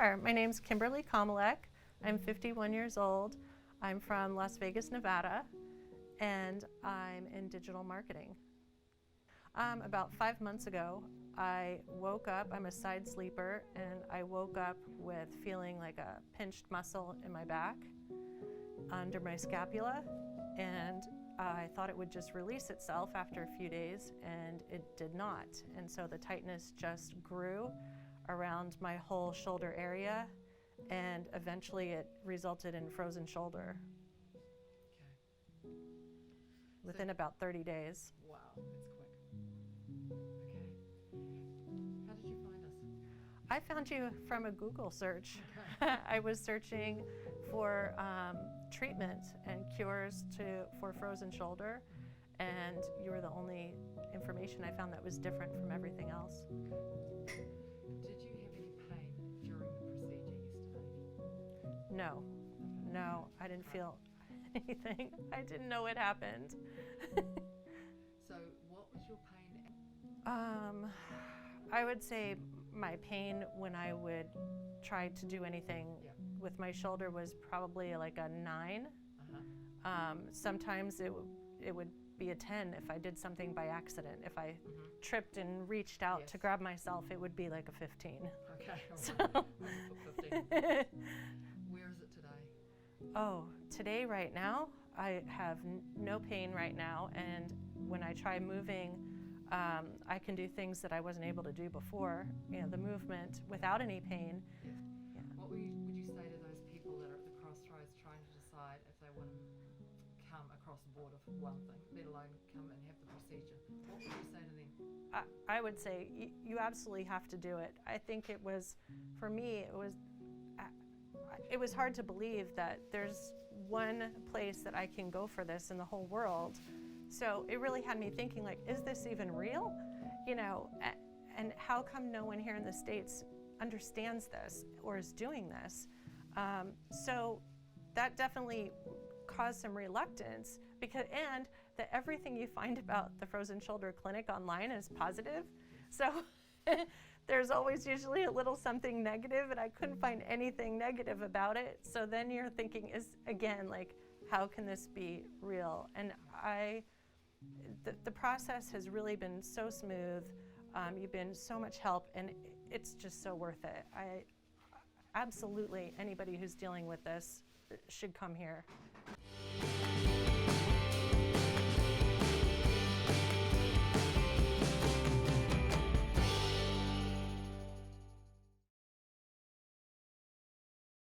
Sure. My name's Kimberly Kamalek. I'm 51 years old. I'm from Las Vegas, Nevada, and I'm in digital marketing. About 5 months ago, I woke up, I'm a side sleeper, and I woke up with feeling like a pinched muscle in my back under my scapula, and I thought it would just release itself after a few days, and it did not. And so the tightness just grew around my whole shoulder area, and eventually it resulted in frozen shoulder. Okay. Within about 30 days. Wow, that's quick. Okay. How did you find us? I found you from a Google search. Okay. I was searching for treatment and cures for frozen shoulder, and you were the only information I found that was different from everything else. Okay. Did you have any pain during the procedure yesterday? No, no, I didn't feel anything. I didn't know it happened. So what was your pain? I would say my pain when I would try to do anything with my shoulder was probably like a 9. Sometimes it would be a 10 if I did something by accident. If I tripped and reached out to grab myself, it would be like a 15. Okay. So. I put 15. Where is it today? Oh, today right now, I have no pain right now, and when I try moving, I can do things that I wasn't able to do before. You know, the movement without any pain. Yes. Yeah. What would you say to those people that are at the crossroads trying to decide if they want to come across the border for one thing, let alone come and have the procedure? What would you say to them? I would say you absolutely have to do it. I think it was, for me, it was hard to believe that there's one place that I can go for this in the whole world. So it really had me thinking, like, is this even real? You know, and how come no one here in the States understands this or is doing this? So that definitely caused some reluctance, and that everything you find about the Frozen Shoulder Clinic online is positive. So there's always usually a little something negative, and I couldn't find anything negative about it. So then you're thinking, like, how can this be real? And the process has really been so smooth. You've been so much help, and it's just so worth it. Absolutely, anybody who's dealing with this should come here.